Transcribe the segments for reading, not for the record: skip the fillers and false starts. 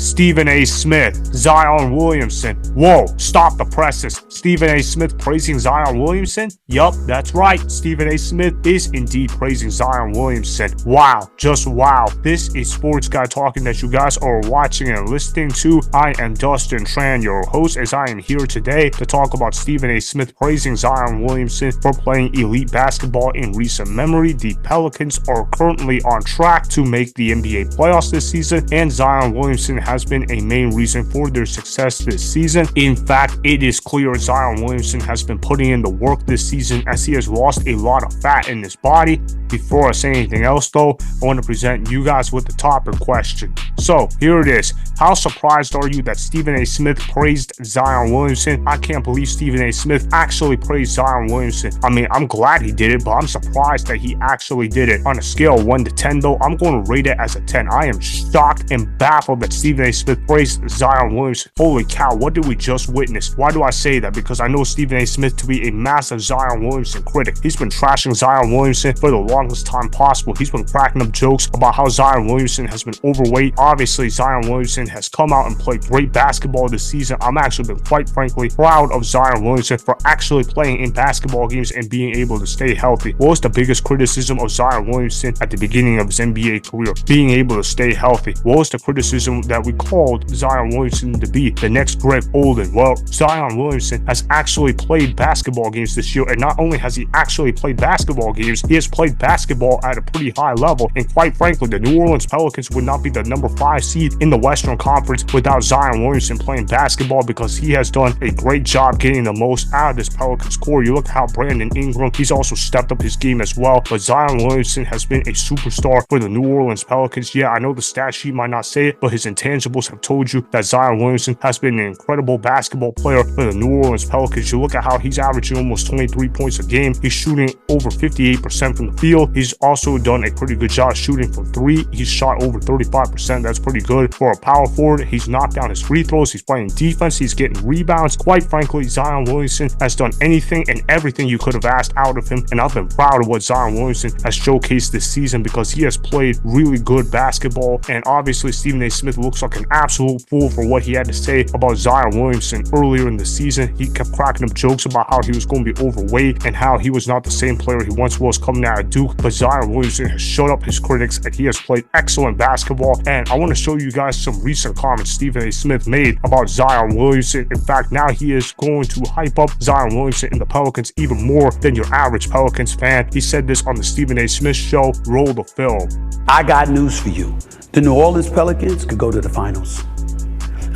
Stephen A. Smith, Zion Williamson. Whoa, stop the presses. Stephen A. Smith praising Zion Williamson? Yup, that's right. Stephen A. Smith is indeed praising Zion Williamson. Wow, just wow. This is Sports Guy Talking that you guys are watching and listening to. I am Dustin Tran, your host, as I am here today to talk about Stephen A. Smith praising Zion Williamson for playing elite basketball in recent memory. The Pelicans are currently on track to make the NBA playoffs this season, and Zion Williamson has been a main reason for their success this season. In fact, it is clear Zion Williamson has been putting in the work this season as he has lost a lot of fat in his body. Before I say anything else though, I want to present you guys with the topic question. So here it is. How surprised are you that Stephen A. Smith praised Zion Williamson? I can't believe Stephen A. Smith actually praised Zion Williamson. I mean, I'm glad he did it, but I'm surprised that he actually did it. On a scale of 1 to 10 though, I'm going to rate it as a 10. I am shocked and baffled that Stephen A. Smith praised Zion Williamson. Holy cow, what did we just witness? Why do I say that? Because I know Stephen A. Smith to be a massive Zion Williamson critic. He's been trashing Zion Williamson for the longest time possible. He's been cracking up jokes about how Zion Williamson has been overweight. Obviously, Zion Williamson has come out and played great basketball this season. I'm actually been quite frankly proud of Zion Williamson for actually playing in basketball games and being able to stay healthy. What was the biggest criticism of Zion Williamson at the beginning of his NBA career? Being able to stay healthy. What was the criticism that we called Zion Williamson to be? The next Greg Oden. Well, Zion Williamson has actually played basketball games this year, and not only has he actually played basketball games, he has played basketball at a pretty high level. And quite frankly, the New Orleans Pelicans would not be the number 5 seed in the Western Conference without Zion Williamson playing basketball, because he has done a great job getting the most out of this Pelicans core. You look how Brandon Ingram, he's also stepped up his game as well, but Zion Williamson has been a superstar for the New Orleans Pelicans. Yeah, I know the stat sheet might not say it, but his intangibles have told you that Zion Williamson has been an incredible basketball player for the New Orleans Pelicans. You look at how he's averaging almost 23 points a game. He's shooting over 58% from the field. He's also done a pretty good job shooting from 3. He's shot over 35%. That's pretty good for a power forward. He's knocked down his free throws. He's playing defense. He's getting rebounds. Quite frankly, Zion Williamson has done anything and everything you could have asked out of him, and I've been proud of what Zion Williamson has showcased this season because he has played really good basketball. And obviously, Stephen A. Smith looks like an absolute fool for what he had to say about Zion Williamson earlier in the season. He kept cracking up jokes about how he was going to be overweight and how he was not the same player he once was coming out of Duke. But Zion Williamson has shut up his critics and he has played excellent basketball. And I want to show you guys some recent comments Stephen A. Smith made about Zion Williamson. In fact, now he is going to hype up Zion Williamson and the Pelicans even more than your average Pelicans fan. He said this on the Stephen A. Smith show. Roll the film. I got news for you. The New Orleans Pelicans could go to the finals.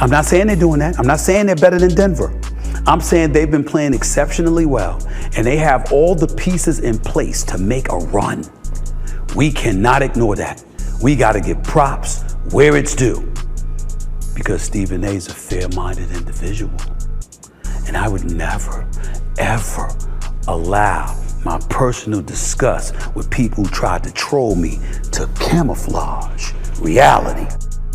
I'm not saying they're doing that. I'm not saying they're better than Denver. I'm saying they've been playing exceptionally well, and they have all the pieces in place to make a run. We cannot ignore that. We got to give props where it's due, because Stephen A. is a fair-minded individual, and I would never, ever allow my personal disgust with people who tried to troll me to camouflage reality.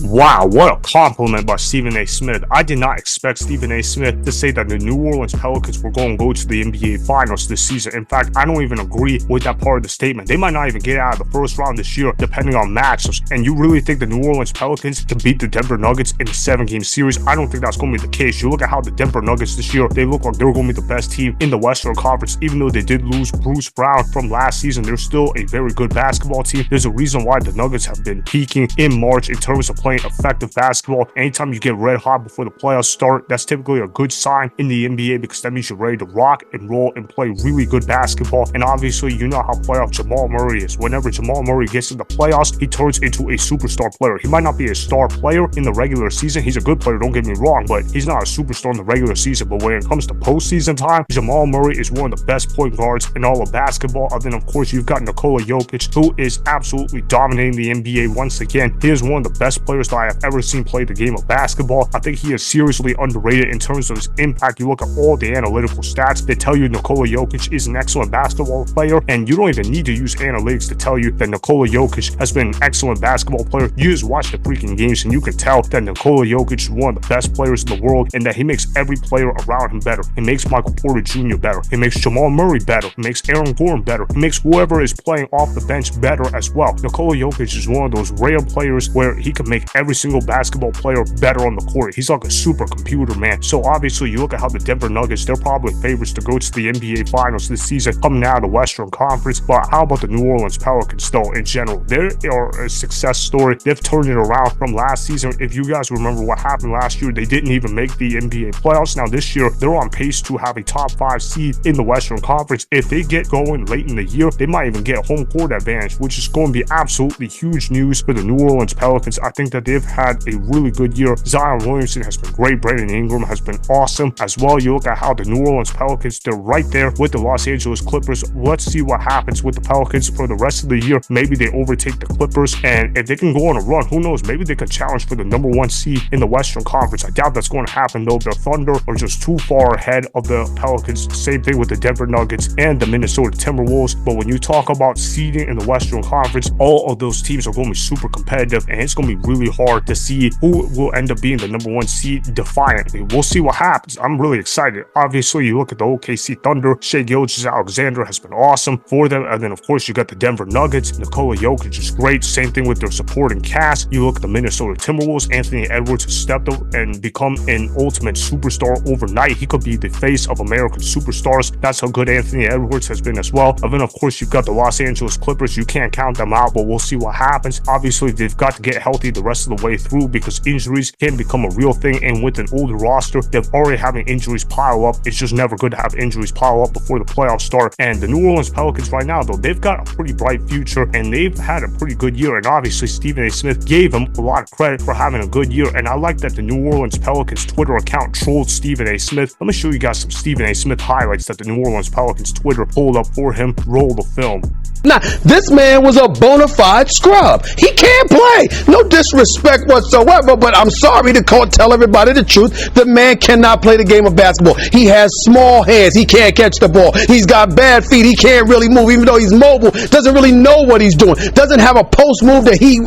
Wow, what a compliment by Stephen A. Smith. I did not expect Stephen A. Smith to say that the New Orleans Pelicans were going to go to the NBA Finals this season. In fact, I don't even agree with that part of the statement. They might not even get out of the first round this year, depending on matchups. And you really think the New Orleans Pelicans can beat the Denver Nuggets in a 7-game series? I don't think that's going to be the case. You look at how the Denver Nuggets this year, they look like they're going to be the best team in the Western Conference. Even though they did lose Bruce Brown from last season, they're still a very good basketball team. There's a reason why the Nuggets have been peaking in March in terms of playing effective basketball. Anytime you get red hot before the playoffs start, that's typically a good sign in the NBA, because that means you're ready to rock and roll and play really good basketball. And obviously, you know how playoff Jamal Murray is. Whenever Jamal Murray gets to the playoffs, he turns into a superstar player. He might not be a star player in the regular season. He's a good player, don't get me wrong, but he's not a superstar in the regular season. But when it comes to postseason time, Jamal Murray is one of the best point guards in all of basketball. And then, of course, you've got Nikola Jokic, who is absolutely dominating the NBA once again. He is one of the best players that I have ever seen play the game of basketball. I think he is seriously underrated in terms of his impact. You look at all the analytical stats that tell you Nikola Jokic is an excellent basketball player, and you don't even need to use analytics to tell you that Nikola Jokic has been an excellent basketball player. You just watch the freaking games and you can tell that Nikola Jokic is one of the best players in the world, and that he makes every player around him better. He makes Michael Porter Jr. better. He makes Jamal Murray better. He makes Aaron Gordon better. He makes whoever is playing off the bench better as well. Nikola Jokic is one of those rare players where he can make make every single basketball player better on the court. He's like a supercomputer, man. So obviously, you look at how the Denver Nuggets, they're probably favorites to go to the NBA Finals this season, coming out of the Western Conference. But how about the New Orleans Pelicans, though, in general? They are a success story. They've turned it around from last season. If you guys remember what happened last year, they didn't even make the NBA playoffs. Now this year, they're on pace to have a top 5 seed in the Western Conference. If they get going late in the year, they might even get home court advantage, which is going to be absolutely huge news for the New Orleans Pelicans. I think that they've had a really good year. Zion Williamson has been great. Brandon Ingram has been awesome as well. You look at how the New Orleans Pelicans, they're right there with the Los Angeles Clippers. Let's see what happens with the Pelicans for the rest of the year. Maybe they overtake the Clippers, and if they can go on a run, who knows, maybe they could challenge for the number 1 seed in the Western Conference. I doubt that's going to happen, though. The Thunder are just too far ahead of the Pelicans. Same thing with the Denver Nuggets and the Minnesota Timberwolves. But when you talk about seeding in the Western Conference, all of those teams are going to be super competitive, and it's going to be really hard to see who will end up being the number 1 seed defiantly. We'll see what happens. I'm really excited. Obviously, you look at the OKC Thunder. Shai Gilgeous-Alexander has been awesome for them. And then, of course, you got the Denver Nuggets. Nikola Jokic is great. Same thing with their supporting cast. You look at the Minnesota Timberwolves. Anthony Edwards has stepped up and become an ultimate superstar overnight. He could be the face of American superstars. That's how good Anthony Edwards has been as well. And then, of course, you've got the Los Angeles Clippers. You can't count them out, but we'll see what happens. Obviously, they've got to get healthy the rest of the way through because injuries can become a real thing. And with an older roster, they're already having injuries pile up. It's just never good to have injuries pile up before the playoffs start. And the New Orleans Pelicans right now, though, they've got a pretty bright future, and they've had a pretty good year. And obviously, Stephen A. Smith gave them a lot of credit for having a good year. And I like that the New Orleans Pelicans Twitter account trolled Stephen A. Smith. Let me show you guys some Stephen A. Smith highlights that the New Orleans Pelicans Twitter pulled up for him. Roll the film. Now, this man was a bona fide scrub. He can't play. No disrespect whatsoever, but I'm sorry to tell everybody the truth. The man cannot play the game of basketball. He has small hands. He can't catch the ball. He's got bad feet. He can't really move, even though he's mobile. Doesn't really know what he's doing. Doesn't have a post move that he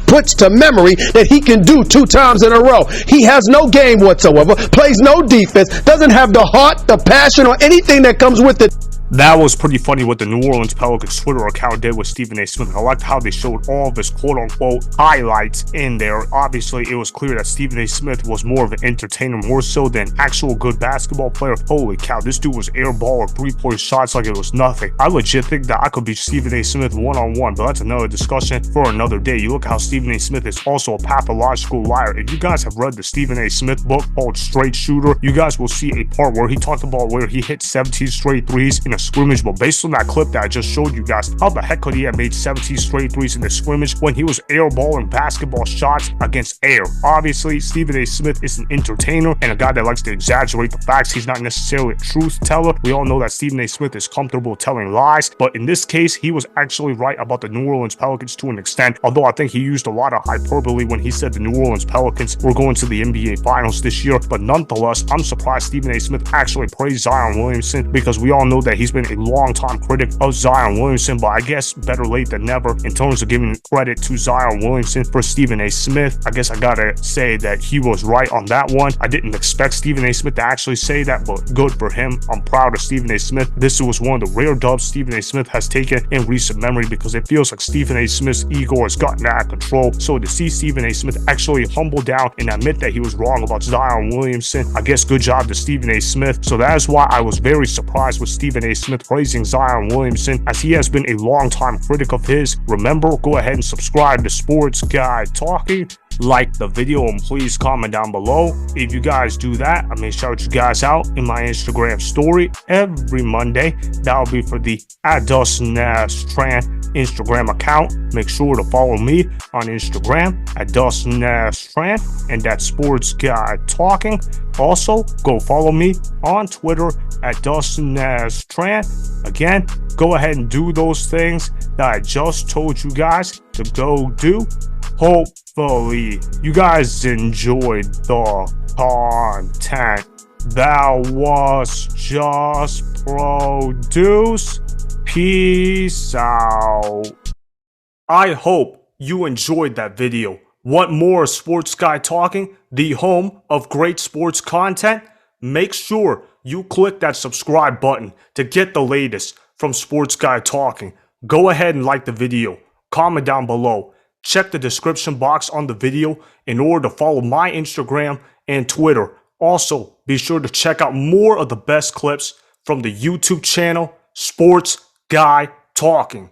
puts to memory that he can do 2 times in a row. He has no game whatsoever. Plays no defense. Doesn't have the heart, the passion, or anything that comes with it. That was pretty funny what the New Orleans Pelicans Twitter account did with Stephen A. Smith. I liked how they showed all of his quote-unquote highlights in there. Obviously, it was clear that Stephen A. Smith was more of an entertainer, more so than actual good basketball player. Holy cow, this dude was airballing 3-point shots like it was nothing. I legit think that I could beat Stephen A. Smith one-on-one, but that's another discussion for another day. You look how Stephen A. Smith is also a pathological liar. If you guys have read the Stephen A. Smith book called Straight Shooter, you guys will see a part where he talked about where he hit 17 straight threes in a scrimmage. But based on that clip that I just showed you guys, how the heck could he have made 17 straight threes in the scrimmage when he was airballing basketball shots against air? Obviously, Stephen A. Smith is an entertainer and a guy that likes to exaggerate the facts. He's not necessarily a truth teller. We all know that Stephen A. Smith is comfortable telling lies, but in this case, he was actually right about the New Orleans Pelicans to an extent, although I think he used a lot of hyperbole when he said the New Orleans Pelicans were going to the NBA Finals this year. But nonetheless, I'm surprised Stephen A. Smith actually praised Zion Williamson, because we all know that he's been a long-time critic of Zion Williamson, but I guess better late than never in terms of giving credit to Zion Williamson for Stephen A. Smith. I guess I gotta say that he was right on that one. I didn't expect Stephen A. Smith to actually say that, but good for him. I'm proud of Stephen A. Smith. This was one of the rare dubs Stephen A. Smith has taken in recent memory, because it feels like Stephen A. Smith's ego has gotten out of control. So to see Stephen A. Smith actually humble down and admit that he was wrong about Zion Williamson, I guess good job to Stephen A. Smith. So that is why I was very surprised with Stephen A. Smith praising Zion Williamson, as he has been a long-time critic of his. Remember, go ahead and subscribe to Sports Guy Talking. Like the video and please comment down below. If you guys do that, I may shout you guys out in my Instagram story every Monday. That'll be for the @Dustin Tran Instagram account. Make sure to follow me on Instagram @Dustin Tran, and that's Sports Guy Talking. Also, go follow me on Twitter @Dustin Tran. Again, go ahead and do those things that I just told you guys to go do. Hopefully, you guys enjoyed the content that was just produced. Peace out. I hope you enjoyed that video. Want more Sports Guy Talking, the home of great sports content? Make sure you click that subscribe button to get the latest from Sports Guy Talking. Go ahead and like the video, comment down below, Check the description box on the video in order to follow my Instagram and Twitter. Also, be sure to check out more of the best clips from the YouTube channel, Sports Guy Talking.